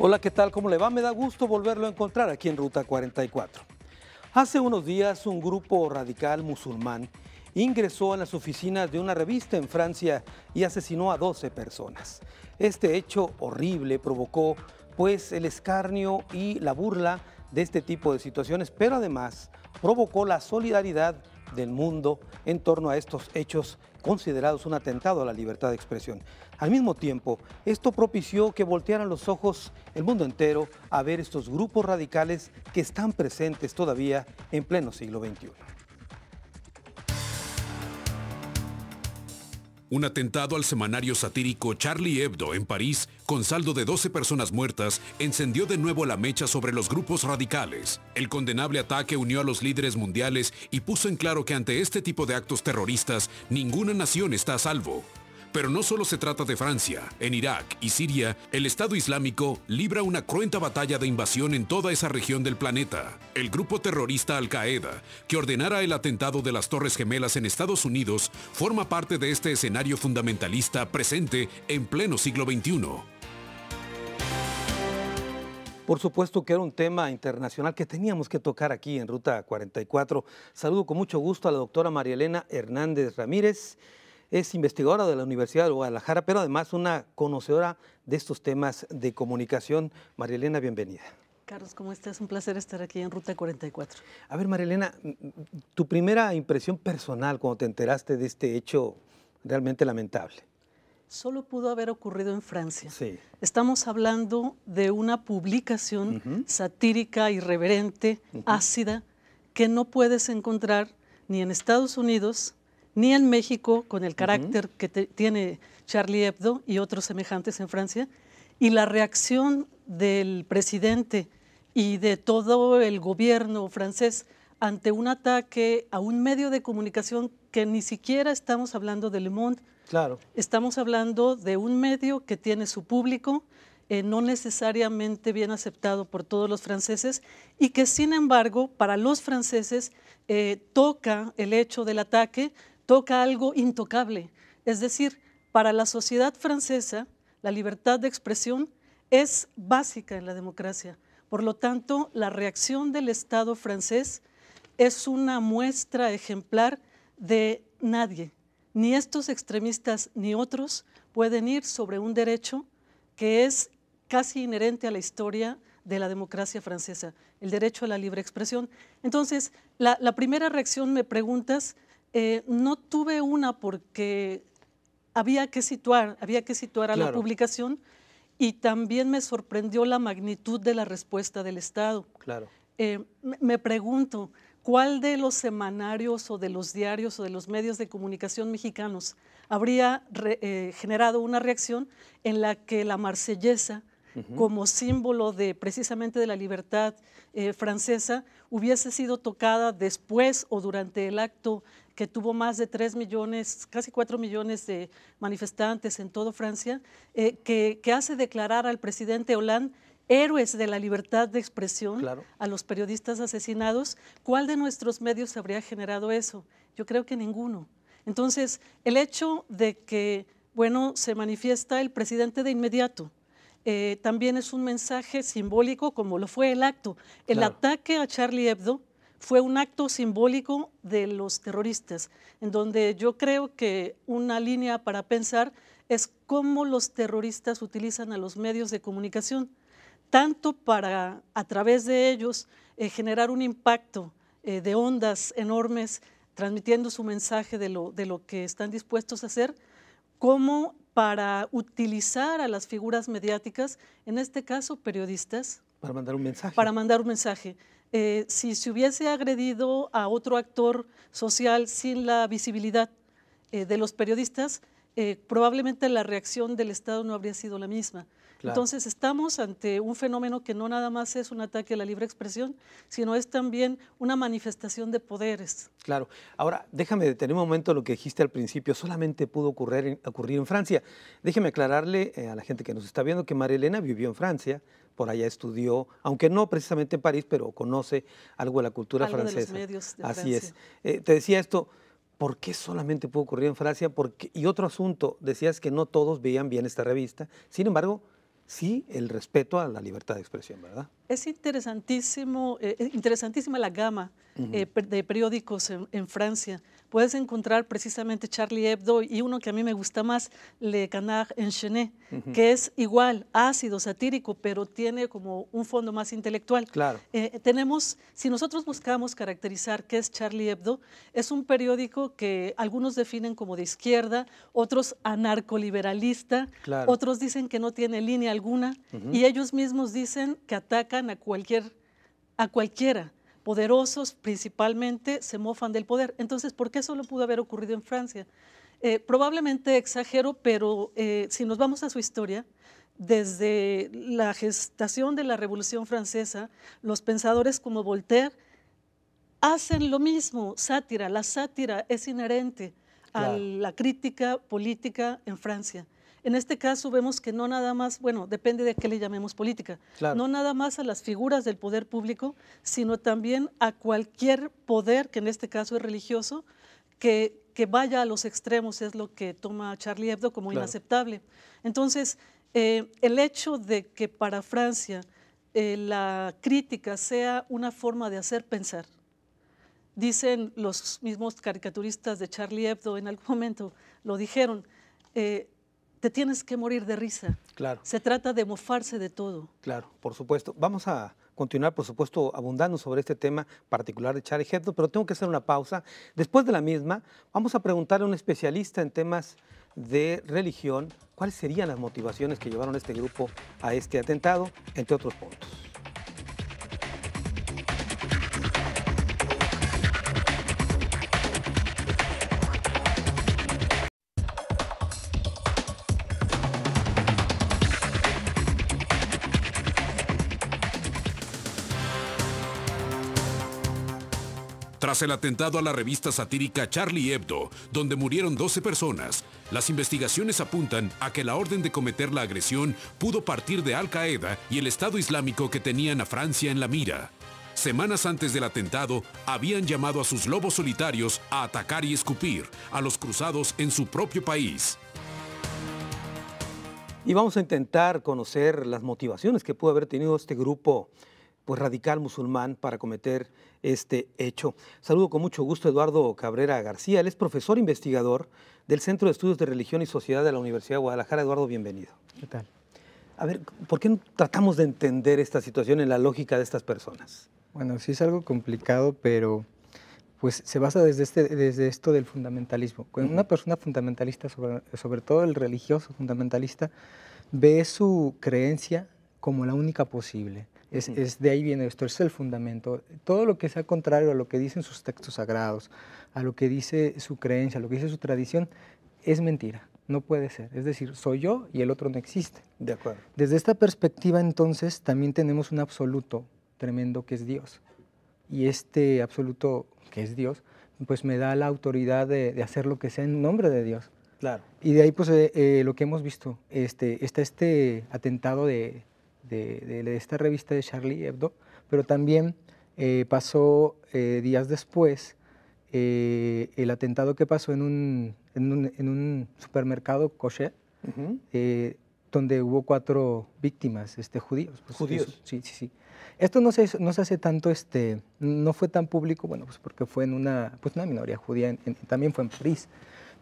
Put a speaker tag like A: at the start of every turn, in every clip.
A: Hola, ¿qué tal? ¿Cómo le va? Me da gusto volverlo a encontrar aquí en Ruta 44. Hace unos días un grupo radical musulmán ingresó en las oficinas de una revista en Francia y asesinó a 12 personas. Este hecho horrible provocó pues el escarnio y la burla de este tipo de situaciones, pero además provocó la solidaridad del mundo en torno a estos hechos considerados un atentado a la libertad de expresión. Al mismo tiempo, esto propició que voltearan los ojos el mundo entero a ver estos grupos radicales que están presentes todavía en pleno siglo XXI.
B: Un atentado al semanario satírico Charlie Hebdo en París, con saldo de 12 personas muertas, encendió de nuevo la mecha sobre los grupos radicales. El condenable ataque unió a los líderes mundiales y puso en claro que ante este tipo de actos terroristas, ninguna nación está a salvo. Pero no solo se trata de Francia. En Irak y Siria, el Estado Islámico libra una cruenta batalla de invasión en toda esa región del planeta. El grupo terrorista Al-Qaeda, que ordenara el atentado de las Torres Gemelas en Estados Unidos, forma parte de este escenario fundamentalista presente en pleno siglo XXI.
A: Por supuesto que era un tema internacional que teníamos que tocar aquí en Ruta 44. Saludo con mucho gusto a la doctora María Elena Hernández Ramírez. Es investigadora de la Universidad de Guadalajara, pero además una conocedora de estos temas de comunicación. María Elena, bienvenida.
C: Carlos, ¿cómo estás? Un placer estar aquí en Ruta 44.
A: A ver, María Elena, tu primera impresión personal cuando te enteraste de este hecho realmente lamentable.
C: Solo pudo haber ocurrido en Francia.
A: Sí.
C: Estamos hablando de una publicación satírica, irreverente, ácida, que no puedes encontrar ni en Estados Unidos, ni en México, con el carácter que tiene Charlie Hebdo y otros semejantes en Francia, y la reacción del presidente y de todo el gobierno francés ante un ataque a un medio de comunicación que ni siquiera estamos hablando de Le Monde.
A: Claro.
C: Estamos hablando de un medio que tiene su público, no necesariamente bien aceptado por todos los franceses, y que sin embargo para los franceses toca el hecho del ataque, toca algo intocable. Es decir, para la sociedad francesa, la libertad de expresión es básica en la democracia. Por lo tanto, la reacción del Estado francés es una muestra ejemplar de nadie, ni estos extremistas ni otros pueden ir sobre un derecho que es casi inherente a la historia de la democracia francesa, el derecho a la libre expresión. Entonces, la primera reacción, me preguntas, no tuve una porque había que situar a la publicación, y también me sorprendió la magnitud de la respuesta del Estado.
A: Claro.
C: Me pregunto, ¿cuál de los semanarios o de los diarios o de los medios de comunicación mexicanos habría generado una reacción en la que la marsellesa, como símbolo de precisamente de la libertad francesa, hubiese sido tocada después o durante el acto que tuvo más de 3 millones, casi 4 millones de manifestantes en toda Francia, que hace declarar al presidente Hollande héroes de la libertad de expresión, claro, a los periodistas asesinados? ¿Cuál de nuestros medios habría generado eso? Yo creo que ninguno. Entonces, el hecho de que, bueno, se manifiesta el presidente de inmediato, también es un mensaje simbólico, como lo fue el acto. El
A: claro.
C: ataque a Charlie Hebdo fue un acto simbólico de los terroristas, en donde yo creo que una línea para pensar es cómo los terroristas utilizan a los medios de comunicación, tanto para, a través de ellos, generar un impacto de ondas enormes, transmitiendo su mensaje de lo que están dispuestos a hacer, como para utilizar a las figuras mediáticas, en este caso periodistas.
A: Para mandar un mensaje.
C: Para mandar un mensaje. Si se hubiese agredido a otro actor social sin la visibilidad de los periodistas, probablemente la reacción del Estado no habría sido la misma. Claro. Entonces estamos ante un fenómeno que no nada más es un ataque a la libre expresión, sino es también una manifestación de poderes.
A: Claro. Ahora, déjame detener un momento lo que dijiste al principio. Solamente pudo ocurrir en Francia. Déjeme aclararle a la gente que nos está viendo que María Elena vivió en Francia, por allá estudió, aunque no precisamente en París, pero conoce algo de la cultura francesa.
C: De los medios de
A: Así
C: Francia.
A: es. Te decía esto, ¿por qué solamente pudo ocurrir en Francia? Y otro asunto, decías que no todos veían bien esta revista. Sin embargo, sí el respeto a la libertad de expresión, ¿verdad?
C: Es interesantísima la gama de periódicos en Francia. Puedes encontrar precisamente Charlie Hebdo y uno que a mí me gusta más, Le Canard Enchaîné, que es igual, ácido, satírico, pero tiene como un fondo más intelectual.
A: Claro.
C: Si nosotros buscamos caracterizar qué es Charlie Hebdo, es un periódico que algunos definen como de izquierda, otros anarcoliberalista,
A: Claro.
C: otros dicen que no tiene línea alguna, y ellos mismos dicen que atacan a cualquiera. Poderosos principalmente se mofan del poder. Entonces, ¿por qué eso lo pudo haber ocurrido en Francia? Probablemente exagero, pero si nos vamos a su historia, desde la gestación de la Revolución Francesa, los pensadores como Voltaire hacen lo mismo, sátira. La sátira es inherente a la crítica política en Francia. En este caso vemos que no nada más, bueno, depende de qué le llamemos política, no nada más a las figuras del poder público, sino también a cualquier poder, que en este caso es religioso, que vaya a los extremos, es lo que toma Charlie Hebdo como inaceptable. Entonces, el hecho de que para Francia la crítica sea una forma de hacer pensar, dicen los mismos caricaturistas de Charlie Hebdo, en algún momento lo dijeron, te tienes que morir de risa.
A: Claro.
C: Se trata de mofarse de todo.
A: Claro, por supuesto. Vamos a continuar, por supuesto, abundando sobre este tema particular de Charlie Hebdo, pero tengo que hacer una pausa. Después de la misma, vamos a preguntarle a un especialista en temas de religión cuáles serían las motivaciones que llevaron a este grupo a este atentado, entre otros puntos.
B: Tras el atentado a la revista satírica Charlie Hebdo, donde murieron 12 personas, las investigaciones apuntan a que la orden de cometer la agresión pudo partir de Al Qaeda y el Estado Islámico que tenían a Francia en la mira. Semanas antes del atentado, habían llamado a sus lobos solitarios a atacar y escupir a los cruzados en su propio país.
A: Y vamos a intentar conocer las motivaciones que pudo haber tenido este grupo radical musulmán para cometer este hecho. Saludo con mucho gusto a Eduardo Cabrera García. Él es profesor investigador del Centro de Estudios de Religión y Sociedad de la Universidad de Guadalajara. Eduardo, bienvenido.
D: ¿Qué tal?
A: A ver, ¿por qué no tratamos de entender esta situación en la lógica de estas personas?
D: Bueno, sí es algo complicado, pero pues se basa desde esto del fundamentalismo. Cuando una persona fundamentalista, sobre todo el religioso fundamentalista, ve su creencia como la única posible. Es de ahí viene esto, es el fundamento. Todo lo que sea contrario a lo que dicen sus textos sagrados, a lo que dice su creencia, a lo que dice su tradición, es mentira, no puede ser. Es decir, soy yo y el otro no existe.
A: De acuerdo.
D: Desde esta perspectiva, entonces, también tenemos un absoluto tremendo que es Dios. Y este absoluto que es Dios, pues me da la autoridad de hacer lo que sea en nombre de Dios.
A: Claro.
D: Y de ahí, pues, lo que hemos visto, está este atentado de esta revista de Charlie Hebdo, pero también pasó días después el atentado que pasó en un supermercado kosher, donde hubo 4 víctimas judíos. Pues,
A: ¿Judíos?
D: Sí. Esto no se hace tanto, no fue tan público, bueno, pues porque fue en una minoría judía, también fue en París.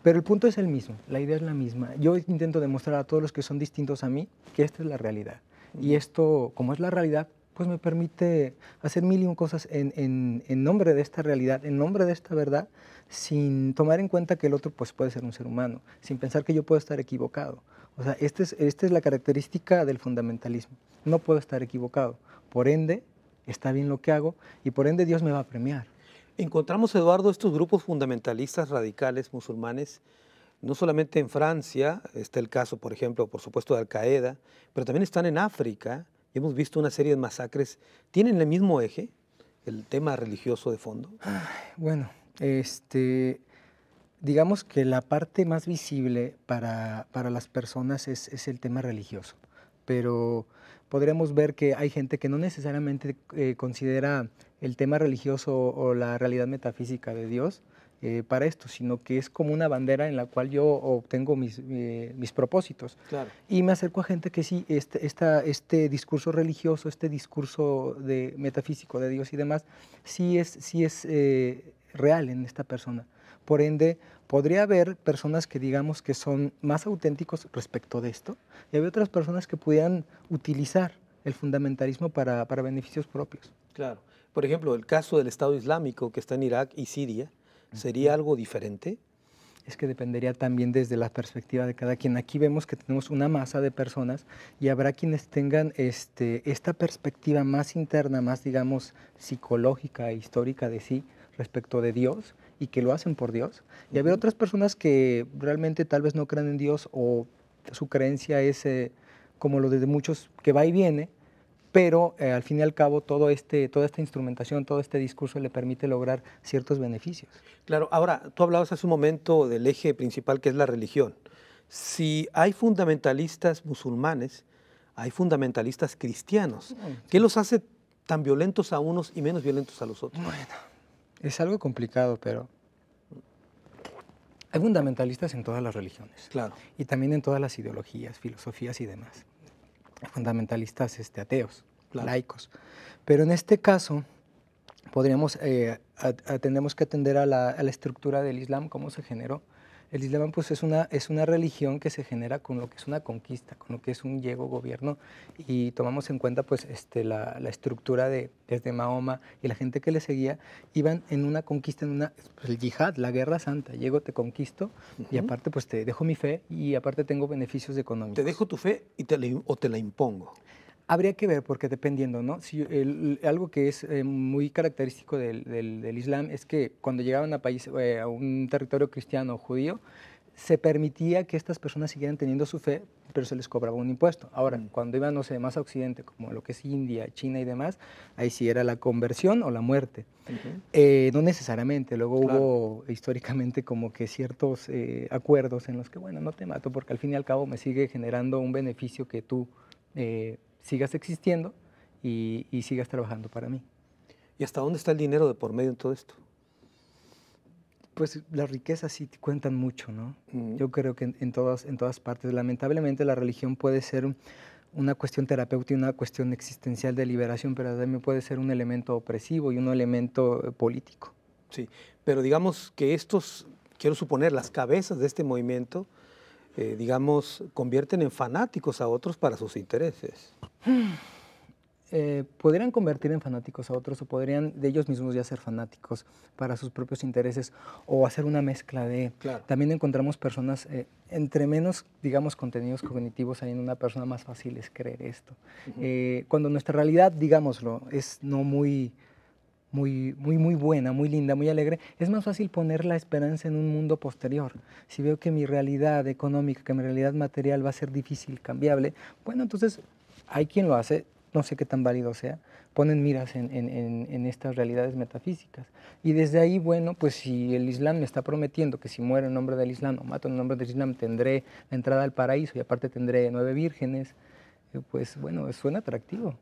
D: Pero el punto es el mismo, la idea es la misma. Yo intento demostrar a todos los que son distintos a mí que esta es la realidad. Y esto, como es la realidad, pues me permite hacer mil y un cosas en nombre de esta realidad, en nombre de esta verdad, sin tomar en cuenta que el otro pues, puede ser un ser humano, sin pensar que yo puedo estar equivocado. O sea, esta es la característica del fundamentalismo. No puedo estar equivocado. Por ende, está bien lo que hago y por ende Dios me va a premiar.
A: Encontramos, Eduardo, estos grupos fundamentalistas radicales musulmanes, no solamente en Francia, está el caso, por ejemplo, por supuesto, de Al Qaeda, pero también están en África, y hemos visto una serie de masacres. ¿Tienen el mismo eje, el tema religioso de fondo?
D: Bueno, digamos que la parte más visible para las personas es el tema religioso, pero podremos ver que hay gente que no necesariamente considera el tema religioso o la realidad metafísica de Dios para esto, sino que es como una bandera en la cual yo obtengo mis propósitos.
A: Claro.
D: Y me acerco a gente que sí, este discurso religioso, este discurso metafísico de Dios y demás, sí es real en esta persona. Por ende, podría haber personas que digamos que son más auténticos respecto de esto, y había otras personas que pudieran utilizar el fundamentalismo para beneficios propios.
A: Claro. Por ejemplo, el caso del Estado Islámico que está en Irak y Siria, ¿sería algo diferente?
D: Es que dependería también desde la perspectiva de cada quien. Aquí vemos que tenemos una masa de personas y habrá quienes tengan esta perspectiva más interna, más digamos psicológica e histórica de sí respecto de Dios y que lo hacen por Dios. Y habrá otras personas que realmente tal vez no creen en Dios o su creencia es como lo de muchos que va y viene, pero al fin y al cabo toda esta instrumentación, todo este discurso le permite lograr ciertos beneficios.
A: Claro, ahora, tú hablabas hace un momento del eje principal que es la religión. Si hay fundamentalistas musulmanes, hay fundamentalistas cristianos. ¿Qué los hace tan violentos a unos y menos violentos a los otros?
D: Bueno, es algo complicado, pero hay fundamentalistas en todas las religiones.
A: Claro.
D: Y también en todas las ideologías, filosofías y demás. Fundamentalistas ateos, claro, laicos. Pero en este caso, tenemos que atender a la estructura del Islam, cómo se generó. El Islam pues, es una religión que se genera con lo que es una conquista, con lo que es un gobierno, y tomamos en cuenta pues, la estructura desde Mahoma y la gente que le seguía, iban en una conquista, pues, el yihad, la guerra santa. Llego, te conquisto, y aparte pues te dejo mi fe y aparte tengo beneficios económicos.
A: ¿Te dejo tu fe o te la impongo?
D: Habría que ver, porque dependiendo, ¿no? Si algo que es muy característico del Islam es que cuando llegaban a un territorio cristiano o judío, se permitía que estas personas siguieran teniendo su fe, pero se les cobraba un impuesto. Ahora, cuando iban, no sé, más a Occidente, como lo que es India, China y demás, ahí sí era la conversión o la muerte. No necesariamente. Luego hubo históricamente como que ciertos acuerdos en los que, bueno, no te mato porque al fin y al cabo me sigue generando un beneficio que tú sigas existiendo y sigas trabajando para mí.
A: ¿Y hasta dónde está el dinero de por medio en todo esto?
D: Pues las riquezas sí cuentan mucho, ¿no? Yo creo que en todas partes. Lamentablemente la religión puede ser una cuestión terapéutica, una cuestión existencial de liberación, pero también puede ser un elemento opresivo y un elemento político.
A: Sí, pero digamos que quiero suponer, las cabezas de este movimiento, digamos, convierten en fanáticos a otros para sus intereses.
D: Podrían convertir en fanáticos a otros o podrían de ellos mismos ya ser fanáticos para sus propios intereses o hacer una mezcla de...
A: Claro.
D: También encontramos personas, entre menos, digamos, contenidos cognitivos hay en una persona, más fácil es creer esto. Cuando nuestra realidad, digámoslo, es no muy buena, muy linda, muy alegre, es más fácil poner la esperanza en un mundo posterior. Si veo que mi realidad económica, que mi realidad material va a ser difícil, cambiable, bueno, entonces hay quien lo hace, no sé qué tan válido sea, ponen miras en estas realidades metafísicas. Y desde ahí, bueno, pues si el Islam me está prometiendo que si muero en nombre del Islam o mato en nombre del Islam tendré la entrada al paraíso y aparte tendré 9 vírgenes, pues bueno, suena atractivo.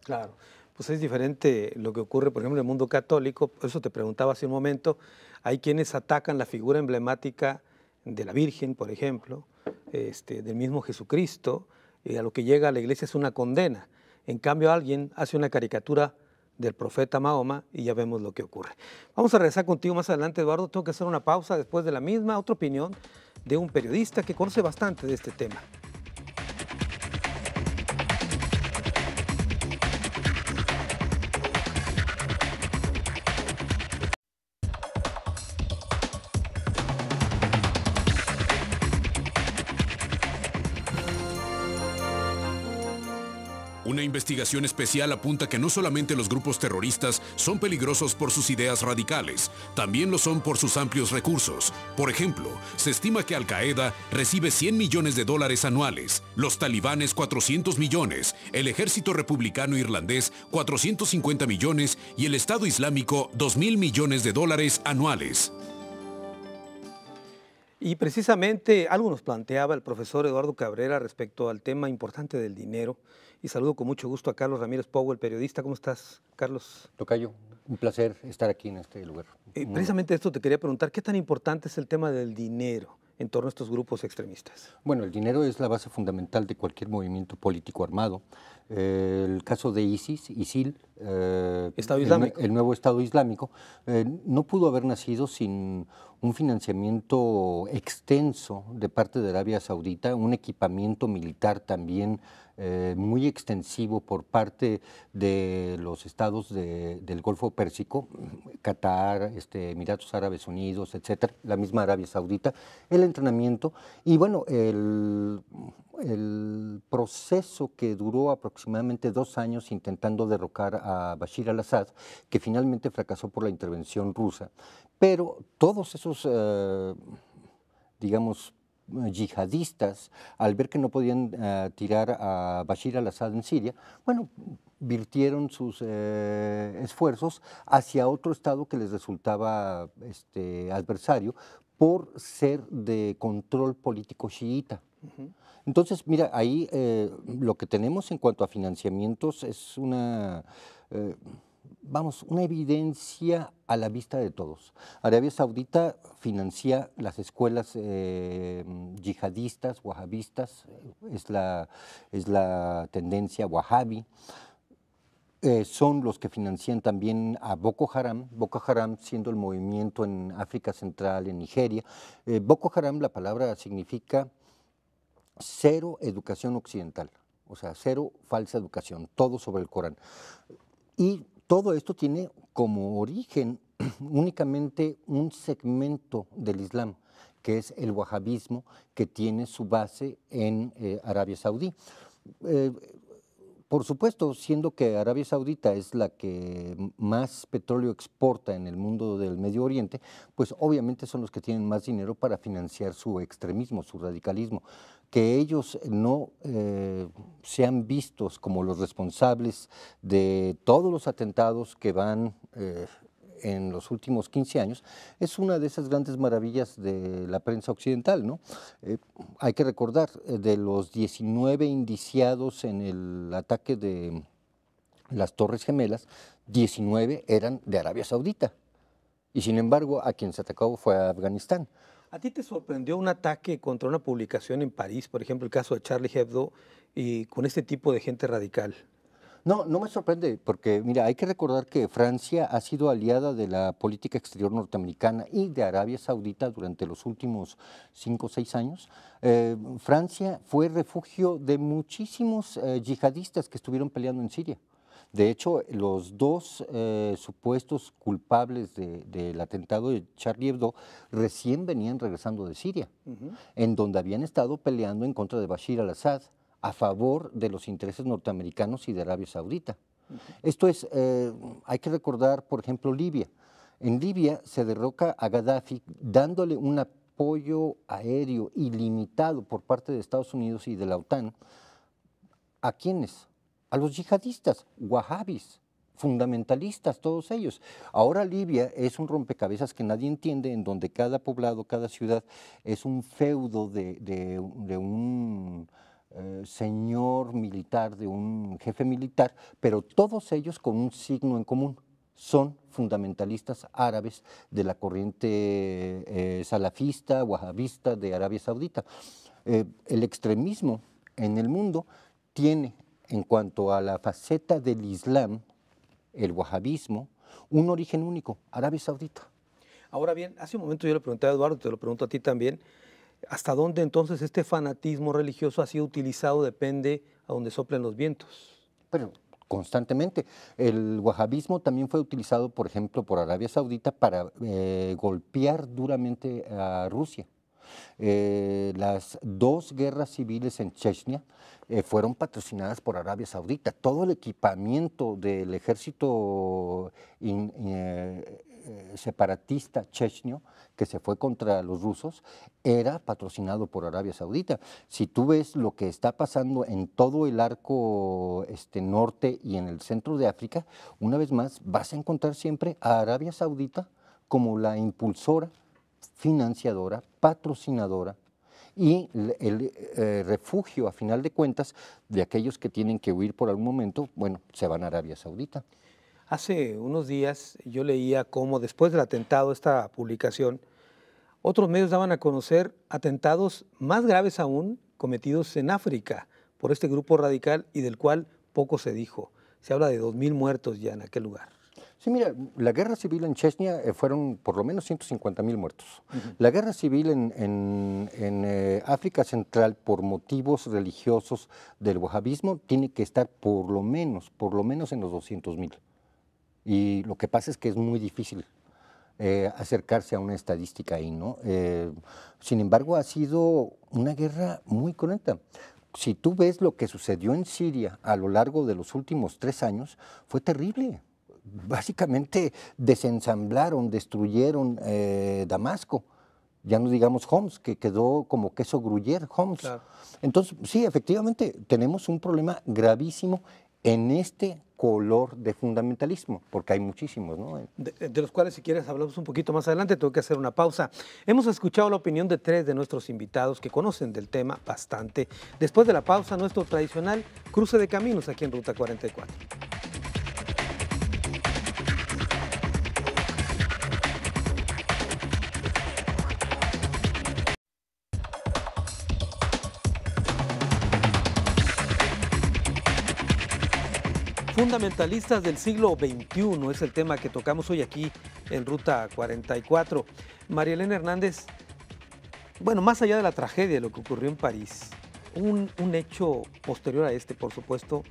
A: Claro. Pues es diferente lo que ocurre, por ejemplo, en el mundo católico. Por eso te preguntaba hace un momento, hay quienes atacan la figura emblemática de la Virgen, por ejemplo, del mismo Jesucristo, a lo que llega a la iglesia es una condena. En cambio, alguien hace una caricatura del profeta Mahoma y ya vemos lo que ocurre. Vamos a regresar contigo más adelante, Eduardo. Tengo que hacer una pausa después de la misma, otra opinión de un periodista que conoce bastante de este tema.
B: Una investigación especial apunta que no solamente los grupos terroristas son peligrosos por sus ideas radicales, también lo son por sus amplios recursos. Por ejemplo, se estima que Al-Qaeda recibe $100 millones anuales, los talibanes 400 millones, el ejército republicano irlandés 450 millones y el Estado Islámico $2.000 millones anuales.
A: Y precisamente algo nos planteaba el profesor Eduardo Cabrera respecto al tema importante del dinero. Y saludo con mucho gusto a Carlos Ramírez Powell, periodista. ¿Cómo estás, Carlos?
E: Tocayo, un placer estar aquí en este lugar.
A: Precisamente esto te quería preguntar, ¿qué tan importante es el tema del dinero en torno a estos grupos extremistas?
E: Bueno, el dinero es la base fundamental de cualquier movimiento político armado. El caso de ISIL,
A: Estado Islámico.
E: El nuevo Estado Islámico, no pudo haber nacido sin un financiamiento extenso de parte de Arabia Saudita, un equipamiento militar también muy extensivo por parte de los estados del Golfo Pérsico, Qatar, Emiratos Árabes Unidos, etcétera, la misma Arabia Saudita, el entrenamiento y bueno, el proceso que duró aproximadamente 2 años intentando derrocar a Bashir al-Assad, que finalmente fracasó por la intervención rusa, pero todos esos, digamos, yihadistas, al ver que no podían tirar a Bashir al-Assad en Siria, bueno, virtieron sus esfuerzos hacia otro estado que les resultaba adversario por ser de control político chiita. Entonces, mira, ahí lo que tenemos en cuanto a financiamientos es una evidencia a la vista de todos. Arabia Saudita financia las escuelas yihadistas, wahabistas, es la tendencia wahabi. Son los que financian también a Boko Haram siendo el movimiento en África Central, en Nigeria. Boko Haram, la palabra significa cero educación occidental, o sea, cero falsa educación, todo sobre el Corán. Y todo esto tiene como origen únicamente un segmento del Islam, que es el wahabismo, que tiene su base en Arabia Saudí. Por supuesto, siendo que Arabia Saudita es la que más petróleo exporta en el mundo del Medio Oriente, pues obviamente son los que tienen más dinero para financiar su extremismo, su radicalismo. Que ellos no sean vistos como los responsables de todos los atentados que van en los últimos 15 años, es una de esas grandes maravillas de la prensa occidental, ¿no? Hay que recordar, de los 19 indiciados en el ataque de las Torres Gemelas, 19 eran de Arabia Saudita. Y sin embargo, a quien se atacó fue a Afganistán.
A: ¿A ti te sorprendió un ataque contra una publicación en París, por ejemplo, el caso de Charlie Hebdo, y con este tipo de gente radical?
E: No, no me sorprende, porque mira, hay que recordar que Francia ha sido aliada de la política exterior norteamericana y de Arabia Saudita durante los últimos 5 o 6 años. Francia fue refugio de muchísimos yihadistas que estuvieron peleando en Siria. De hecho, los 2 supuestos culpables del atentado de Charlie Hebdo recién venían regresando de Siria, en donde habían estado peleando en contra de Bashir al-Assad, a favor de los intereses norteamericanos y de Arabia Saudita. Esto es, hay que recordar, por ejemplo, Libia. En Libia se derroca a Gaddafi dándole un apoyo aéreo ilimitado por parte de Estados Unidos y de la OTAN. ¿A quiénes? A los yihadistas, wahabis, fundamentalistas, todos ellos. Ahora Libia es un rompecabezas que nadie entiende, en donde cada poblado, cada ciudad es un feudo de un señor militar, de un jefe militar, pero todos ellos con un signo en común. Son fundamentalistas árabes de la corriente salafista, wahabista de Arabia Saudita. El extremismo en el mundo tiene, en cuanto a la faceta del Islam, el wahabismo, un origen único, Arabia Saudita.
A: Ahora bien, hace un momento yo le pregunté a Eduardo, te lo pregunto a ti también, ¿hasta dónde entonces este fanatismo religioso ha sido utilizado? Depende a donde soplen los vientos.
E: Pero constantemente. El wahabismo también fue utilizado, por ejemplo, por Arabia Saudita para golpear duramente a Rusia. Las 2 guerras civiles en Chechnya fueron patrocinadas por Arabia Saudita. Todo el equipamiento del ejército separatista chechnio que se fue contra los rusos era patrocinado por Arabia Saudita. Si tú ves lo que está pasando en todo el arco norte y en el centro de África, una vez más vas a encontrar siempre a Arabia Saudita como la impulsora financiadora, patrocinadora y el refugio, a final de cuentas, de aquellos que tienen que huir por algún momento, bueno, se van a Arabia Saudita.
A: Hace unos días yo leía cómo después del atentado, esta publicación, otros medios daban a conocer atentados más graves aún cometidos en África por este grupo radical y del cual poco se dijo. Se habla de 2.000 muertos ya en aquel lugar.
E: Sí, mira, la guerra civil en Chechnya fueron por lo menos 150.000 muertos. La guerra civil en África Central, por motivos religiosos del wahabismo, tiene que estar por lo menos en los 200.000. Y lo que pasa es que es muy difícil acercarse a una estadística ahí, ¿no? Sin embargo, ha sido una guerra muy cruenta. Si tú ves lo que sucedió en Siria a lo largo de los últimos 3 años, fue terrible. Básicamente desensamblaron, destruyeron Damasco, ya no digamos Homs, que quedó como queso gruyere, Homs. Claro. Entonces, sí, efectivamente, tenemos un problema gravísimo en este color de fundamentalismo, porque hay muchísimos, ¿no?
A: De los cuales, si quieres, hablamos un poquito más adelante. Tengo que hacer una pausa. Hemos escuchado la opinión de 3 de nuestros invitados que conocen del tema bastante. Después de la pausa, nuestro tradicional cruce de caminos aquí en Ruta 44. Fundamentalistas del siglo XXI es el tema que tocamos hoy aquí en Ruta 44. María Elena Hernández, bueno, más allá de la tragedia de lo que ocurrió en París, un hecho posterior a este, por supuesto,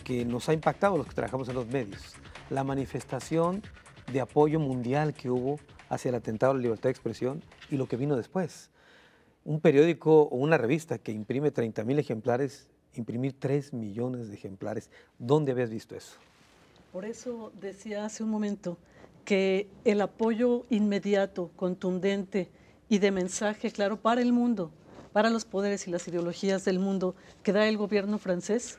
A: que nos ha impactado a los que trabajamos en los medios, la manifestación de apoyo mundial que hubo hacia el atentado a la libertad de expresión y lo que vino después. Un periódico o una revista que imprime 30.000 ejemplares, imprimir 3 millones de ejemplares. ¿Dónde habías visto eso?
C: Por eso decía hace un momento que el apoyo inmediato, contundente y de mensaje claro para el mundo, para los poderes y las ideologías del mundo que da el gobierno francés,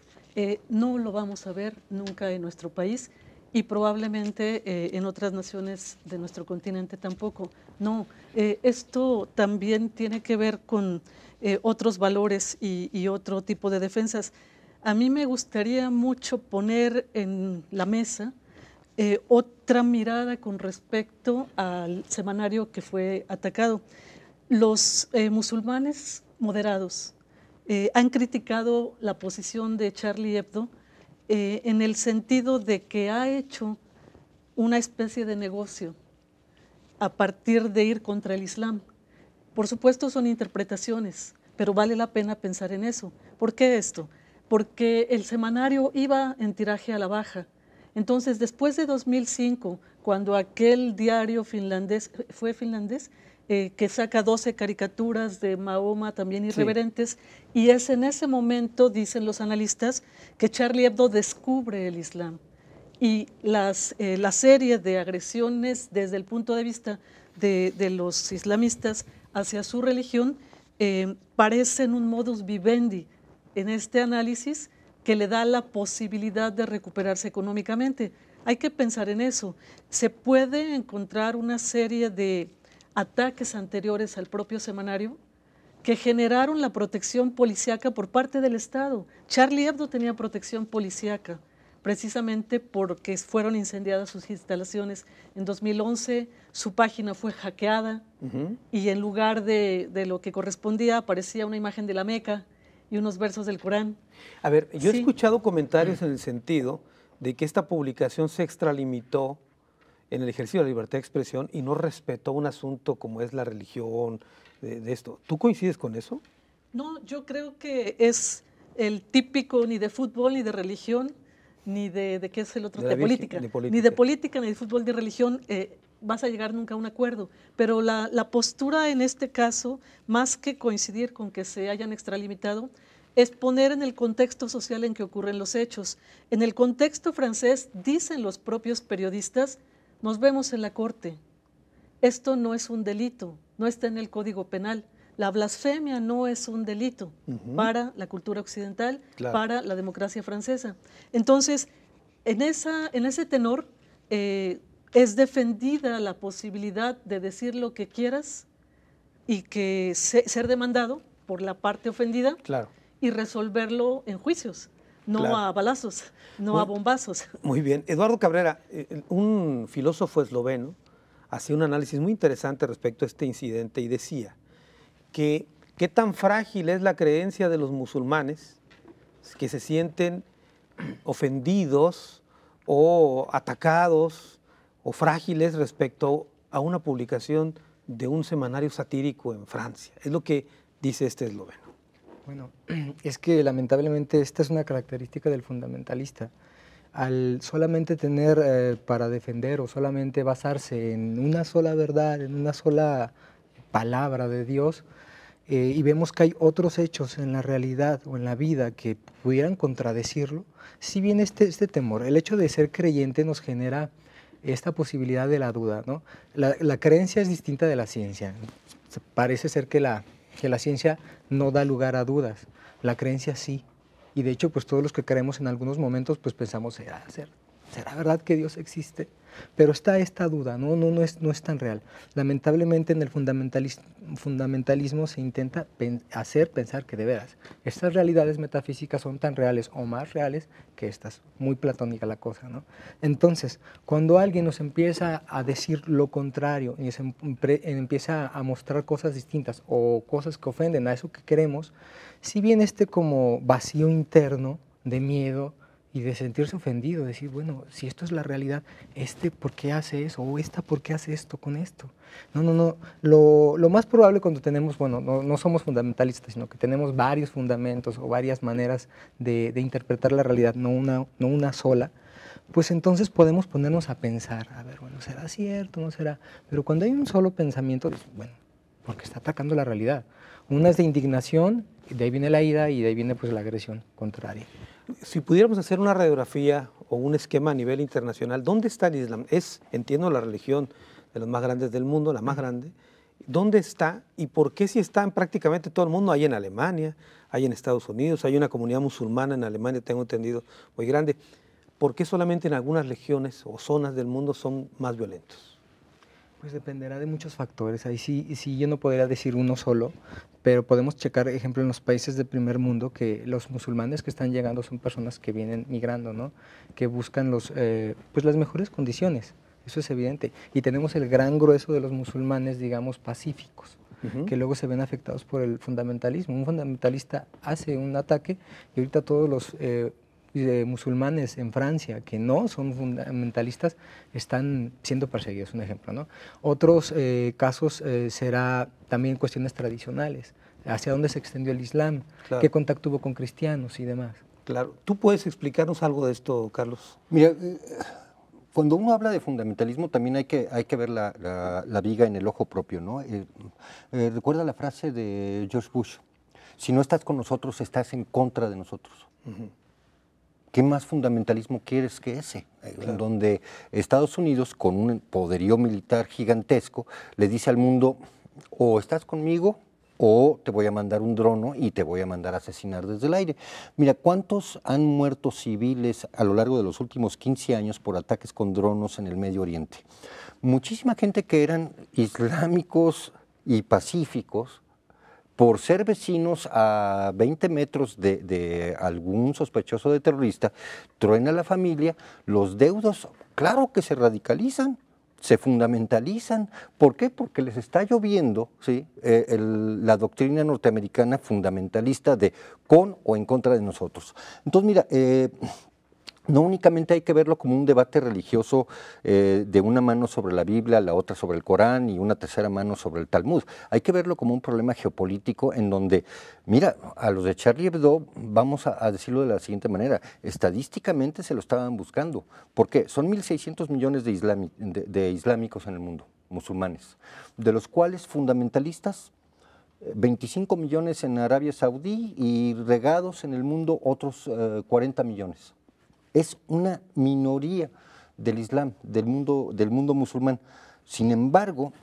C: no lo vamos a ver nunca en nuestro país y probablemente en otras naciones de nuestro continente tampoco. No, esto también tiene que ver con otros valores y otro tipo de defensas. A mí me gustaría mucho poner en la mesa otra mirada con respecto al semanario que fue atacado. Los musulmanes moderados han criticado la posición de Charlie Hebdo en el sentido de que ha hecho una especie de negocio a partir de ir contra el Islam. Por supuesto son interpretaciones, pero vale la pena pensar en eso. ¿Por qué esto? Porque el semanario iba en tiraje a la baja. Entonces, después de 2005, cuando aquel diario finlandés, ¿fue finlandés? Que saca 12 caricaturas de Mahoma también irreverentes, sí. Y es en ese momento, dicen los analistas, que Charlie Hebdo descubre el Islam. Y la serie de agresiones desde el punto de vista de los islamistas hacia su religión parecen un modus vivendi en este análisis que le da la posibilidad de recuperarse económicamente. Hay que pensar en eso. Se puede encontrar una serie de ataques anteriores al propio semanario que generaron la protección policíaca por parte del Estado. Charlie Hebdo tenía protección policíaca, precisamente porque fueron incendiadas sus instalaciones. En 2011 su página fue hackeada y en lugar de lo que correspondía aparecía una imagen de la Meca y unos versos del Corán.
A: A ver, yo he escuchado comentarios en el sentido de que esta publicación se extralimitó en el ejercicio de la libertad de expresión y no respetó un asunto como es la religión de esto. ¿Tú coincides con eso?
C: No, yo creo que es el típico ni de fútbol ni de religión, ni de ¿qué es el otro? De política. Ni de política, ni de fútbol, ni de religión, vas a llegar nunca a un acuerdo. Pero la postura en este caso, más que coincidir con que se hayan extralimitado, es poner en el contexto social en que ocurren los hechos. En el contexto francés, dicen los propios periodistas, nos vemos en la corte. Esto no es un delito, no está en el Código Penal. La blasfemia no es un delito para la cultura occidental, claro, para la democracia francesa. Entonces, en ese tenor es defendida la posibilidad de decir lo que quieras y que ser demandado por la parte ofendida
A: Claro.
C: y resolverlo en juicios, no
A: Claro.
C: a balazos, no a bombazos.
A: Muy bien. Eduardo Cabrera, un filósofo esloveno, hacía un análisis muy interesante respecto a este incidente y decía que qué tan frágil es la creencia de los musulmanes que se sienten ofendidos o atacados o frágiles respecto a una publicación de un semanario satírico en Francia. Es lo que dice este esloveno.
D: Bueno, es que lamentablemente esta es una característica del fundamentalista. Al solamente tener para defender o solamente basarse en una sola verdad, en una sola palabra de Dios, y vemos que hay otros hechos en la realidad o en la vida que pudieran contradecirlo, si bien este temor, el hecho de ser creyente nos genera esta posibilidad de la duda, ¿no? La creencia es distinta de la ciencia. Parece ser que la ciencia no da lugar a dudas, la creencia sí. Y de hecho, pues todos los que creemos en algunos momentos, pues pensamos, ¿será verdad que Dios existe? Pero está esta duda, no es tan real. Lamentablemente en el fundamentalismo se intenta hacer pensar que de veras estas realidades metafísicas son tan reales o más reales que estas. Muy platónica la cosa, ¿no? Entonces, cuando alguien nos empieza a decir lo contrario y empieza a mostrar cosas distintas o cosas que ofenden a eso que queremos, si bien como vacío interno de miedo y de sentirse ofendido, decir, bueno, si esto es la realidad, ¿por qué hace eso? O esta, ¿por qué hace esto con esto? No. Lo más probable cuando tenemos, bueno, no somos fundamentalistas, sino que tenemos varios fundamentos o varias maneras de interpretar la realidad, no una sola, pues entonces podemos ponernos a pensar, a ver, bueno, ¿será cierto? ¿No será? Pero cuando hay un solo pensamiento, bueno, porque está atacando la realidad. Una es de indignación, de ahí viene la ira y de ahí viene pues la agresión contraria.
A: Si pudiéramos hacer una radiografía o un esquema a nivel internacional, ¿dónde está el Islam? Entiendo, la religión de las más grandes del mundo, la más grande. ¿Dónde está y por qué si está en prácticamente todo el mundo? Hay en Alemania, hay en Estados Unidos, hay una comunidad musulmana en Alemania, tengo entendido, muy grande. ¿Por qué solamente en algunas regiones o zonas del mundo son más violentos?
D: Pues dependerá de muchos factores. Ahí sí yo no podría decir uno solo, pero podemos checar, ejemplo, en los países del primer mundo, que los musulmanes que están llegando son personas que vienen migrando, ¿no? Que buscan pues las mejores condiciones, eso es evidente. Y tenemos el gran grueso de los musulmanes, digamos, pacíficos, que luego se ven afectados por el fundamentalismo. Un fundamentalista hace un ataque y ahorita todos los musulmanes en Francia que no son fundamentalistas están siendo perseguidos, un ejemplo, ¿no? Otros casos será también cuestiones tradicionales, hacia dónde se extendió el Islam, claro, qué contacto hubo con cristianos y demás.
A: Claro. ¿Tú puedes explicarnos algo de esto, Carlos?
E: Mira, cuando uno habla de fundamentalismo también hay que ver la viga en el ojo propio, ¿no? Recuerda la frase de George Bush: si no estás con nosotros, estás en contra de nosotros. ¿Qué más fundamentalismo quieres que ese? Claro. En donde Estados Unidos, con un poderío militar gigantesco, le dice al mundo, o estás conmigo o te voy a mandar un drono y te voy a mandar a asesinar desde el aire. Mira, ¿cuántos han muerto civiles a lo largo de los últimos 15 años por ataques con drones en el Medio Oriente? Muchísima gente que eran islámicos y pacíficos, por ser vecinos a 20 metros de algún sospechoso de terrorista, truena la familia, los deudos, claro que se radicalizan, se fundamentalizan. ¿Por qué? Porque les está lloviendo, ¿sí? La doctrina norteamericana fundamentalista de con o en contra de nosotros. Entonces, mira, no únicamente hay que verlo como un debate religioso de una mano sobre la Biblia, la otra sobre el Corán y una tercera mano sobre el Talmud. Hay que verlo como un problema geopolítico en donde, mira, a los de Charlie Hebdo, vamos a decirlo de la siguiente manera, estadísticamente se lo estaban buscando. ¿Por qué? Son 1.600 millones de islámicos en el mundo, musulmanes, de los cuales fundamentalistas, 25 millones en Arabia Saudí y regados en el mundo otros 40 millones. Es una minoría del Islam, del mundo musulmán. Sin embargo,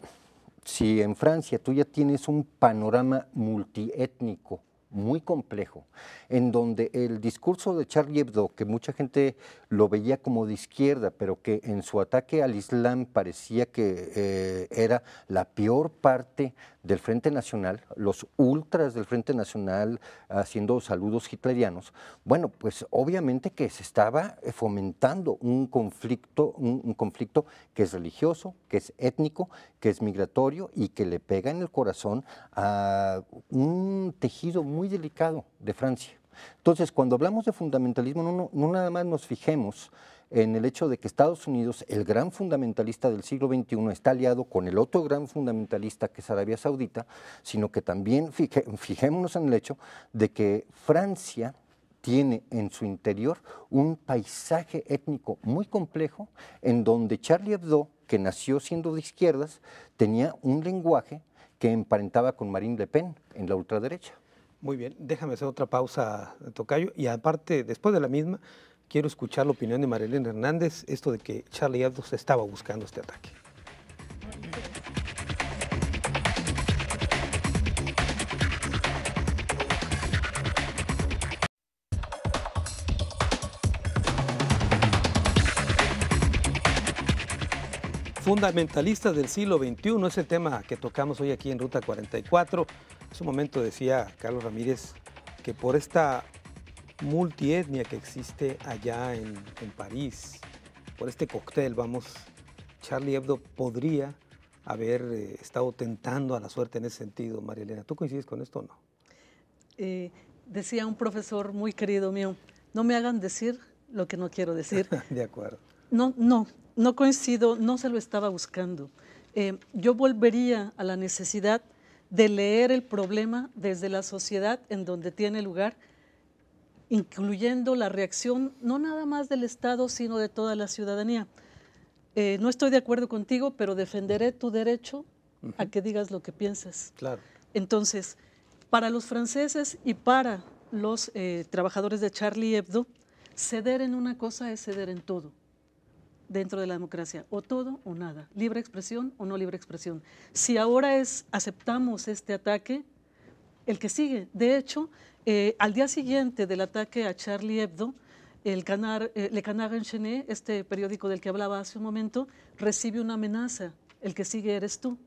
E: si en Francia tú ya tienes un panorama multiétnico muy complejo, en donde el discurso de Charlie Hebdo, que mucha gente lo veía como de izquierda, pero que en su ataque al Islam parecía que era la peor parte del Frente Nacional, los ultras del Frente Nacional haciendo saludos hitlerianos, bueno, pues obviamente que se estaba fomentando un conflicto que es religioso, que es étnico, que es migratorio y que le pega en el corazón a un tejido muy delicado de Francia. Entonces, cuando hablamos de fundamentalismo, no nada más nos fijemos en el hecho de que Estados Unidos, el gran fundamentalista del siglo XXI, está aliado con el otro gran fundamentalista que es Arabia Saudita, sino que también fijémonos en el hecho de que Francia tiene en su interior un paisaje étnico muy complejo, en donde Charlie Hebdo, que nació siendo de izquierdas, tenía un lenguaje que emparentaba con Marine Le Pen en la ultraderecha.
A: Muy bien, déjame hacer otra pausa, tocayo, y aparte, después de la misma, quiero escuchar la opinión de Marilena Hernández, esto de que Charlie Hebdo se estaba buscando este ataque. Fundamentalistas del siglo XXI es el tema que tocamos hoy aquí en Ruta 44. Hace un momento decía Carlos Ramírez que por esta multietnia que existe allá en París, por este cóctel, vamos, Charlie Hebdo podría haber estado tentando a la suerte en ese sentido. María Elena, ¿tú coincides con esto o no?
C: Decía un profesor muy querido mío, no me hagan decir lo que no quiero decir.
A: De acuerdo.
C: No coincido, no se lo estaba buscando. Yo volvería a la necesidad de leer el problema desde la sociedad en donde tiene lugar, incluyendo la reacción no nada más del Estado, sino de toda la ciudadanía. No estoy de acuerdo contigo, pero defenderé tu derecho a que digas lo que piensas.
A: Claro.
C: Entonces, para los franceses y para los trabajadores de Charlie Hebdo, ceder en una cosa es ceder en todo dentro de la democracia, o todo o nada, libre expresión o no libre expresión. Si ahora aceptamos este ataque, el que sigue, de hecho, al día siguiente del ataque a Charlie Hebdo, Le Canard Enchaîné, este periódico del que hablaba hace un momento, recibe una amenaza, el que sigue eres tú.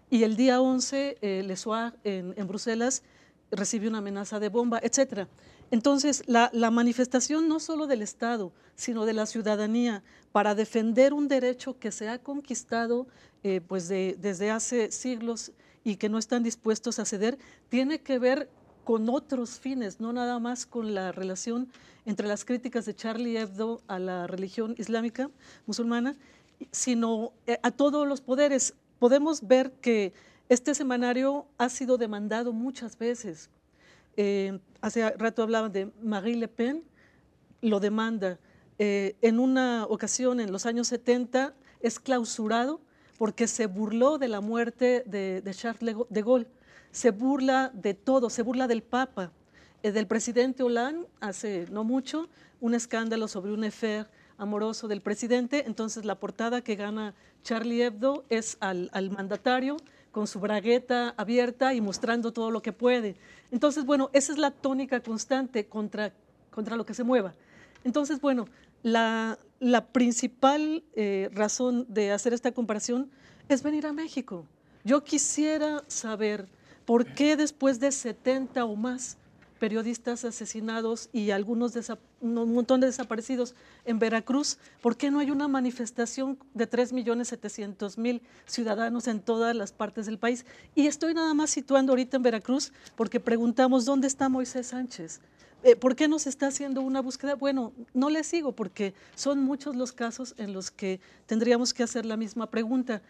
C: Y el día 11, Le Soir en Bruselas recibe una amenaza de bomba, etc. Entonces, la manifestación no solo del Estado, sino de la ciudadanía para defender un derecho que se ha conquistado desde hace siglos y que no están dispuestos a ceder, tiene que ver con otros fines, no nada más con la relación entre las críticas de Charlie Hebdo a la religión islámica musulmana, sino a todos los poderes. Podemos ver que este semanario ha sido demandado muchas veces. Hace rato hablaban de Marine Le Pen, lo demanda. En una ocasión, en los años 70, es clausurado porque se burló de la muerte de Charles de Gaulle. Se burla de todo, se burla del Papa, del presidente Hollande, hace no mucho, un escándalo sobre un affaire amoroso del presidente. Entonces la portada que gana Charlie Hebdo es al mandatario con su bragueta abierta y mostrando todo lo que puede. Entonces, bueno, esa es la tónica constante contra lo que se mueva. Entonces, bueno, la principal razón de hacer esta comparación es venir a México. Yo quisiera saber por qué después de 70 o más periodistas asesinados y un montón de desaparecidos en Veracruz, ¿por qué no hay una manifestación de 3.700.000 ciudadanos en todas las partes del país? Y estoy nada más situando ahorita en Veracruz porque preguntamos, ¿dónde está Moisés Sánchez? ¿Por qué no se está haciendo una búsqueda? Bueno, no le sigo porque son muchos los casos en los que tendríamos que hacer la misma pregunta.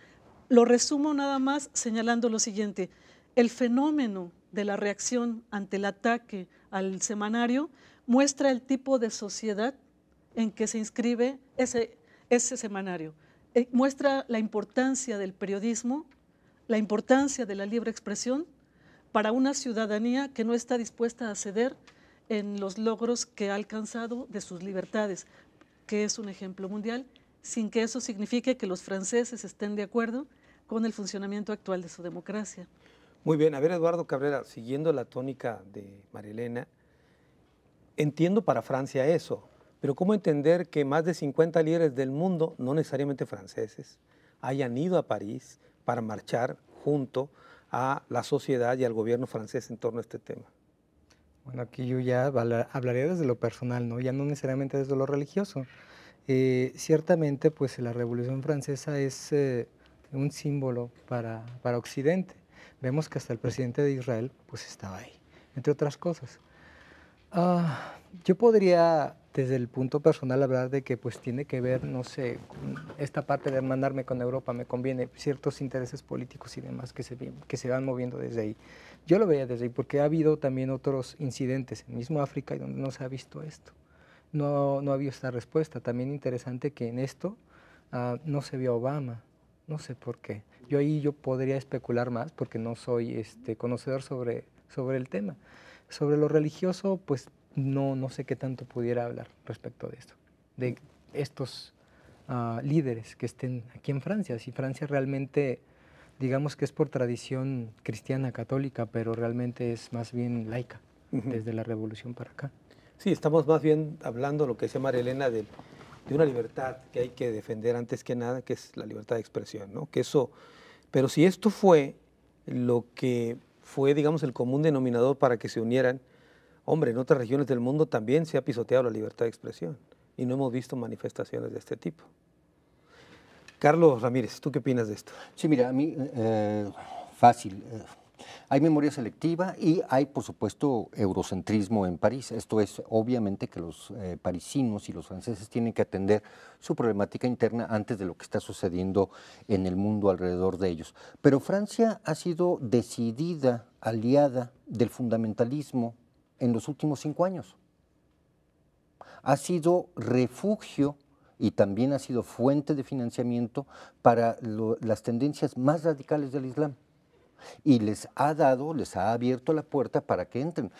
C: Lo resumo nada más señalando lo siguiente. El fenómeno de la reacción ante el ataque al semanario muestra el tipo de sociedad en que se inscribe ese semanario. Muestra la importancia del periodismo, la importancia de la libre expresión para una ciudadanía que no está dispuesta a ceder en los logros que ha alcanzado de sus libertades, que es un ejemplo mundial, sin que eso signifique que los franceses estén de acuerdo con el funcionamiento actual de su democracia.
A: Muy bien, a ver, Eduardo Cabrera, siguiendo la tónica de María Elena, entiendo para Francia eso, pero ¿cómo entender que más de 50 líderes del mundo, no necesariamente franceses, hayan ido a París para marchar junto a la sociedad y al gobierno francés en torno a este tema?
D: Bueno, aquí yo ya hablaría desde lo personal, ¿no? Ya no necesariamente desde lo religioso. Ciertamente, pues la Revolución Francesa es un símbolo para Occidente. Vemos que hasta el presidente de Israel, pues estaba ahí, entre otras cosas. Yo podría, desde el punto personal, hablar de que pues tiene que ver, no sé, con esta parte de hermanarme con Europa, me conviene, ciertos intereses políticos y demás que se van moviendo desde ahí. Yo lo veía desde ahí porque ha habido también otros incidentes, en mismo África, y donde no se ha visto esto. No ha habido esta respuesta. También interesante que en esto no se vio a Obama, no sé por qué. Yo podría especular más porque no soy conocedor sobre el tema. Sobre lo religioso, pues no sé qué tanto pudiera hablar respecto de esto, de estos líderes que estén aquí en Francia. Si Francia realmente, digamos que es por tradición cristiana católica, pero realmente es más bien laica, desde la Revolución para acá.
A: Sí, estamos más bien hablando, lo que decía María Elena, de una libertad que hay que defender antes que nada, que es la libertad de expresión, ¿no? Que eso, pero si esto fue lo que fue, digamos, el común denominador para que se unieran, hombre, en otras regiones del mundo también se ha pisoteado la libertad de expresión y no hemos visto manifestaciones de este tipo. Carlos Ramírez, ¿tú qué opinas de esto?
E: Sí, mira, a mí, fácil. Hay memoria selectiva y hay, por supuesto, eurocentrismo en París. Esto es, obviamente, que los parisinos y los franceses tienen que atender su problemática interna antes de lo que está sucediendo en el mundo alrededor de ellos. Pero Francia ha sido decidida aliada del fundamentalismo en los últimos 5 años. Ha sido refugio y también ha sido fuente de financiamiento para las tendencias más radicales del Islam. Y les ha abierto la puerta para que entren.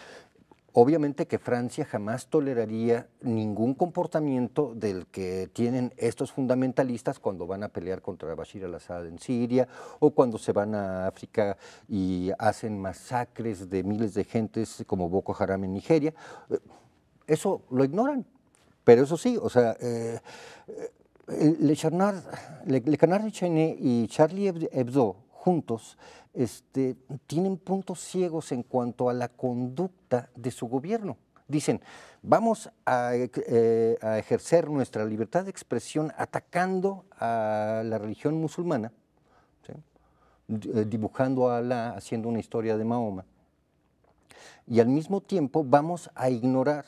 E: Obviamente que Francia jamás toleraría ningún comportamiento del que tienen estos fundamentalistas cuando van a pelear contra Bashir al-Assad en Siria o cuando se van a África y hacen masacres de miles de gentes como Boko Haram en Nigeria. Eso lo ignoran. Pero eso sí, o sea, Le Canard Enchaîné y Charlie Hebdo juntos tienen puntos ciegos en cuanto a la conducta de su gobierno. Dicen, vamos a ejercer nuestra libertad de expresión atacando a la religión musulmana, ¿sí? Dibujando a Alá, haciendo una historia de Mahoma, y al mismo tiempo vamos a ignorar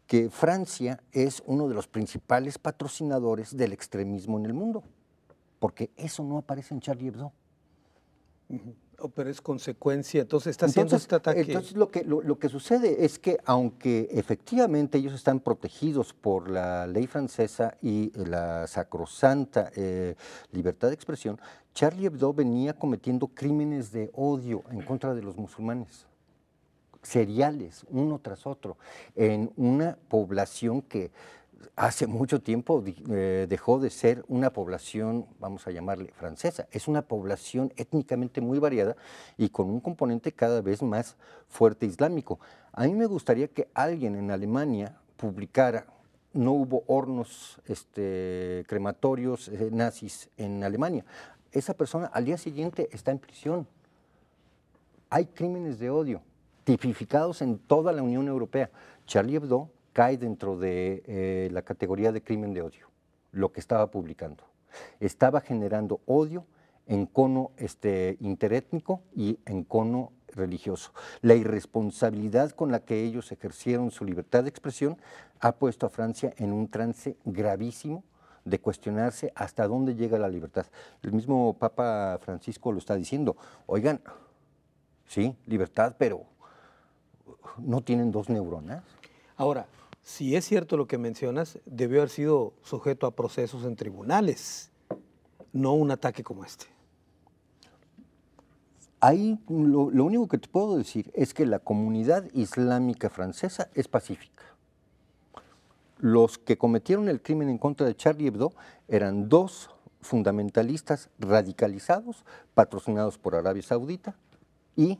E: que Francia es uno de los principales patrocinadores del extremismo en el mundo, porque eso no aparece en Charlie Hebdo.
A: Pero es consecuencia, entonces está haciendo este ataque.
E: Entonces lo que sucede es que aunque efectivamente ellos están protegidos por la ley francesa y la sacrosanta libertad de expresión, Charlie Hebdo venía cometiendo crímenes de odio en contra de los musulmanes, seriales, uno tras otro, en una población que hace mucho tiempo dejó de ser una población, vamos a llamarle francesa, es una población étnicamente muy variada y con un componente cada vez más fuerte islámico. A mí me gustaría que alguien en Alemania publicara, no hubo hornos crematorios nazis en Alemania, esa persona al día siguiente está en prisión. Hay crímenes de odio tipificados en toda la Unión Europea. Charlie Hebdo cae dentro de la categoría de crimen de odio, lo que estaba publicando. Estaba generando odio en cono interétnico y en cono religioso. La irresponsabilidad con la que ellos ejercieron su libertad de expresión ha puesto a Francia en un trance gravísimo de cuestionarse hasta dónde llega la libertad. El mismo Papa Francisco lo está diciendo. Oigan, sí, libertad, pero ¿no tienen 2 neuronas?
A: Ahora, si es cierto lo que mencionas, debió haber sido sujeto a procesos en tribunales, no un ataque como este.
E: Ahí lo único que te puedo decir es que la comunidad islámica francesa es pacífica. Los que cometieron el crimen en contra de Charlie Hebdo eran 2 fundamentalistas radicalizados, patrocinados por Arabia Saudita y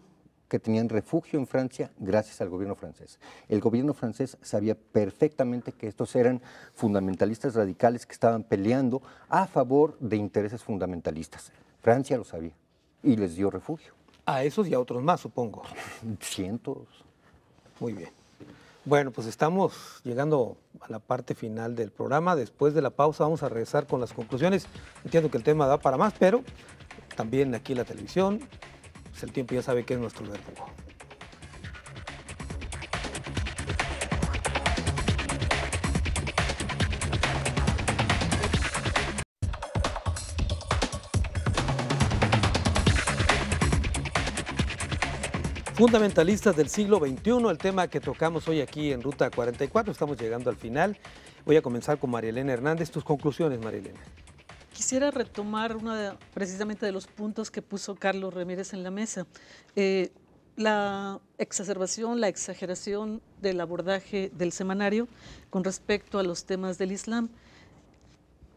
E: que tenían refugio en Francia gracias al gobierno francés. El gobierno francés sabía perfectamente que estos eran fundamentalistas radicales que estaban peleando a favor de intereses fundamentalistas. Francia lo sabía y les dio refugio.
A: A esos y a otros más, supongo.
E: Cientos.
A: Muy bien. Bueno, pues estamos llegando a la parte final del programa. Después de la pausa vamos a regresar con las conclusiones. Entiendo que el tema da para más, pero también aquí en la televisión, pues el tiempo ya sabe que es nuestro verdugo. Fundamentalistas del siglo XXI, el tema que tocamos hoy aquí en Ruta 44. Estamos llegando al final. Voy a comenzar con María Elena Hernández. Tus conclusiones, María Elena.
C: Quisiera retomar precisamente de los puntos que puso Carlos Ramírez en la mesa. La exacerbación, la exageración del abordaje del semanario con respecto a los temas del Islam.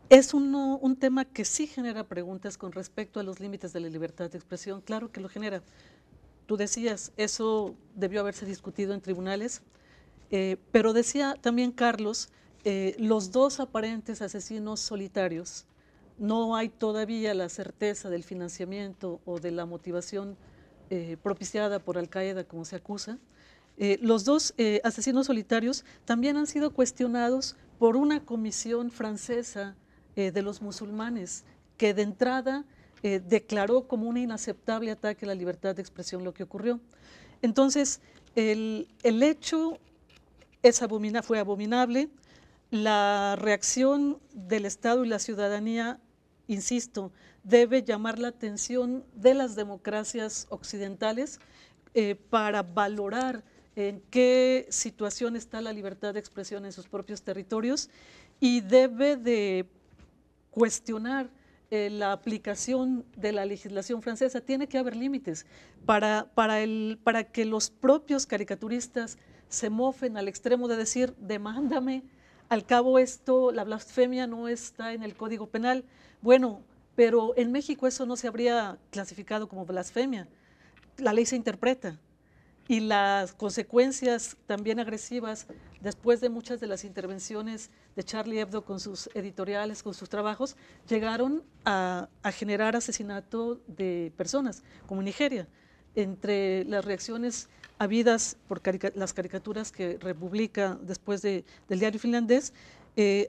C: Es un tema que sí genera preguntas con respecto a los límites de la libertad de expresión. Claro que lo genera. Tú decías, eso debió haberse discutido en tribunales, pero decía también Carlos, los dos aparentes asesinos solitarios, no hay todavía la certeza del financiamiento o de la motivación propiciada por Al-Qaeda, como se acusa. Los dos asesinos solitarios también han sido cuestionados por una comisión francesa de los musulmanes, que de entrada declaró como un inaceptable ataque a la libertad de expresión lo que ocurrió. Entonces, el hecho fue abominable. La reacción del Estado y la ciudadanía, insisto, debe llamar la atención de las democracias occidentales para valorar en qué situación está la libertad de expresión en sus propios territorios, y debe de cuestionar la aplicación de la legislación francesa. Tiene que haber límites para que los propios caricaturistas se mofen al extremo de decir, demándame, al cabo la blasfemia no está en el Código Penal. Bueno, pero en México eso no se habría clasificado como blasfemia. La ley se interpreta y las consecuencias también agresivas después de muchas de las intervenciones de Charlie Hebdo con sus editoriales, con sus trabajos, llegaron a generar asesinato de personas, como Nigeria. Entre las reacciones habidas por las caricaturas que republica después del diario finlandés,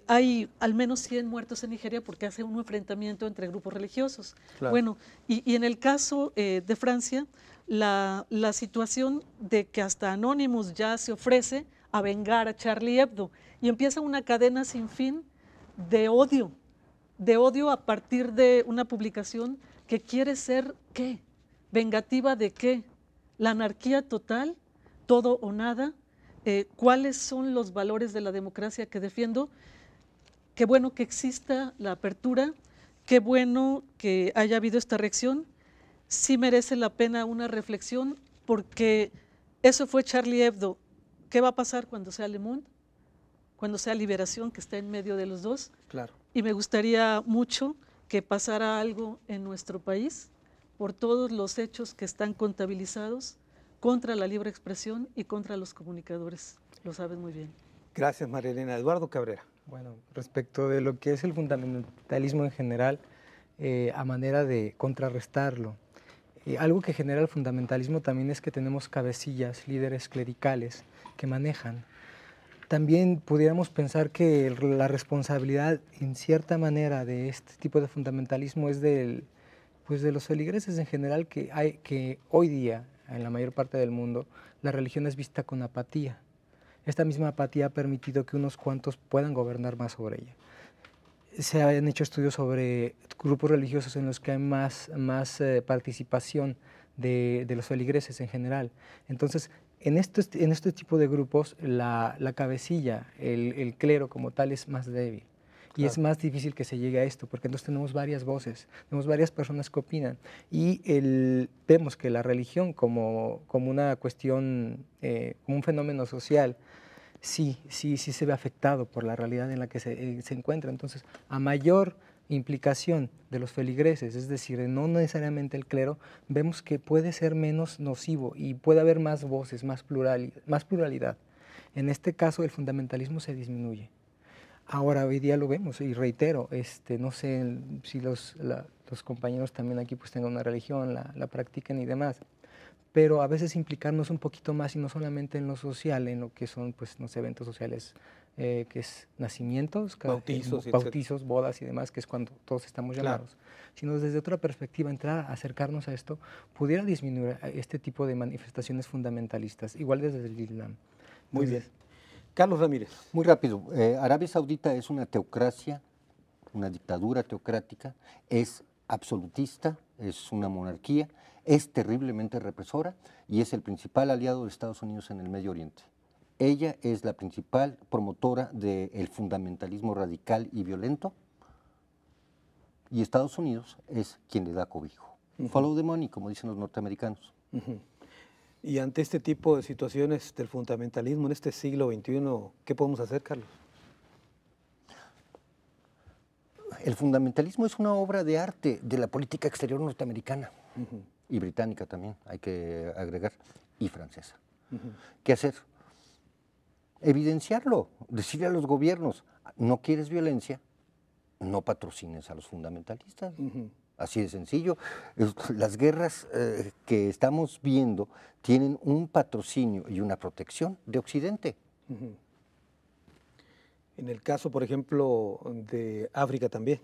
C: hay al menos 100 muertos en Nigeria porque hace un enfrentamiento entre grupos religiosos. Claro. Bueno, y en el caso de Francia, la situación de que hasta Anonymous ya se ofrece a vengar a Charlie Hebdo y empieza una cadena sin fin de odio a partir de una publicación que quiere ser, ¿qué? ¿Vengativa de qué? ¿La anarquía total? ¿Todo o nada? ¿Cuáles son los valores de la democracia que defiendo? Qué bueno que exista la apertura, qué bueno que haya habido esta reacción. Sí merece la pena una reflexión, porque eso fue Charlie Hebdo. ¿Qué va a pasar cuando sea Le Monde? Cuando sea Liberación, que está en medio de los dos.
A: Claro.
C: Y me gustaría mucho que pasara algo en nuestro país por todos los hechos que están contabilizados contra la libre expresión y contra los comunicadores. Lo saben muy bien.
A: Gracias, María Elena. Eduardo Cabrera.
D: Bueno, respecto de lo que es el fundamentalismo en general, a manera de contrarrestarlo, algo que genera el fundamentalismo también es que tenemos cabecillas, líderes clericales que manejan. También pudiéramos pensar que la responsabilidad, en cierta manera, de este tipo de fundamentalismo es de los feligreses en general, que hoy día, en la mayor parte del mundo, la religión es vista con apatía. Esta misma apatía ha permitido que unos cuantos puedan gobernar más sobre ella. Se han hecho estudios sobre grupos religiosos en los que hay más participación de los feligreses en general. Entonces, en este tipo de grupos, la cabecilla, el clero como tal, es más débil. Y claro, es más difícil que se llegue a esto, porque entonces tenemos varias voces, tenemos varias personas que opinan. Y vemos que la religión como una cuestión, como un fenómeno social, sí se ve afectado por la realidad en la que se encuentra. Entonces, a mayor implicación de los feligreses, es decir, no necesariamente el clero, vemos que puede ser menos nocivo y puede haber más voces, más pluralidad. En este caso el fundamentalismo se disminuye. Ahora, hoy día lo vemos y reitero, no sé si los compañeros también aquí pues tengan una religión, la practiquen y demás, pero a veces implicarnos un poquito más y no solamente en lo social, en lo que son pues los eventos sociales, que es nacimientos, bautizos, bodas y demás, que es cuando todos estamos llamados, sino desde otra perspectiva, entrar a acercarnos a esto, pudiera disminuir este tipo de manifestaciones fundamentalistas, igual desde el Islam.
A: Muy bien. Carlos Ramírez.
E: Muy rápido. Arabia Saudita es una teocracia, una dictadura teocrática, es absolutista, es una monarquía, es terriblemente represora y es el principal aliado de Estados Unidos en el Medio Oriente. Ella es la principal promotora del fundamentalismo radical y violento y Estados Unidos es quien le da cobijo. Follow the money, como dicen los norteamericanos.
A: Y ante este tipo de situaciones del fundamentalismo en este siglo XXI, ¿qué podemos hacer, Carlos?
E: El fundamentalismo es una obra de arte de la política exterior norteamericana y británica también, hay que agregar, y francesa. ¿Qué hacer? Evidenciarlo, decirle a los gobiernos, no quieres violencia, no patrocines a los fundamentalistas. Así de sencillo. Las guerras que estamos viendo tienen un patrocinio y una protección de Occidente.
A: En el caso, por ejemplo, de África también.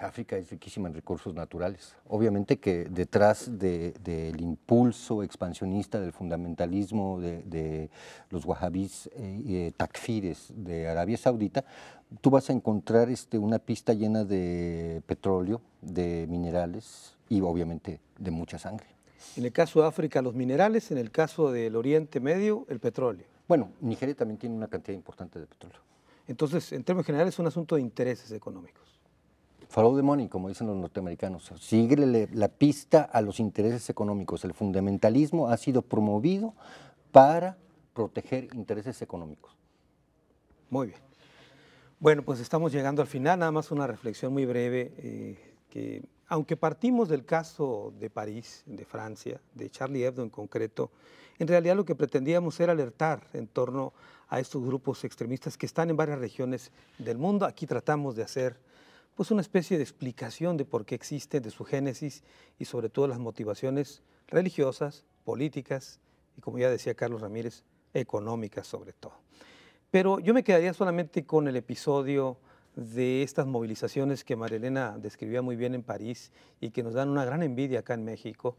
E: África es riquísima en recursos naturales. Obviamente que detrás del impulso expansionista del fundamentalismo de los wahabís takfires de Arabia Saudita, tú vas a encontrar una pista llena de petróleo, de minerales y obviamente de mucha sangre.
A: En el caso de África, los minerales; en el caso del Oriente Medio, el petróleo.
E: Bueno, Nigeria también tiene una cantidad importante de petróleo.
A: Entonces, en términos generales, es un asunto de intereses económicos.
E: Follow the money, como dicen los norteamericanos. Síguele la pista a los intereses económicos. El fundamentalismo ha sido promovido para proteger intereses económicos.
A: Muy bien. Bueno, pues estamos llegando al final. Nada más una reflexión muy breve, que aunque partimos del caso de París, de Francia, de Charlie Hebdo en concreto, en realidad lo que pretendíamos era alertar en torno a estos grupos extremistas que están en varias regiones del mundo. Aquí tratamos de hacer pues una especie de explicación de por qué existen, de su génesis y sobre todo las motivaciones religiosas, políticas y, como ya decía Carlos Ramírez, económicas sobre todo. Pero yo me quedaría solamente con el episodio de estas movilizaciones que María Elena describía muy bien en París y que nos dan una gran envidia acá en México,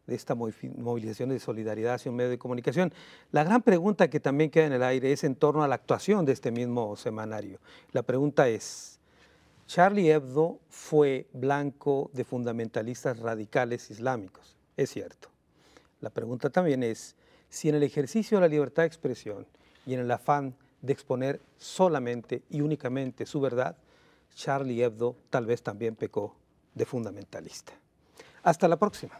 A: de esta movilización de solidaridad hacia un medio de comunicación. La gran pregunta que también queda en el aire es en torno a la actuación de este mismo semanario. La pregunta es: Charlie Hebdo fue blanco de fundamentalistas radicales islámicos, es cierto. La pregunta también es si en el ejercicio de la libertad de expresión y en el afán de exponer solamente y únicamente su verdad, Charlie Hebdo tal vez también pecó de fundamentalista. Hasta la próxima.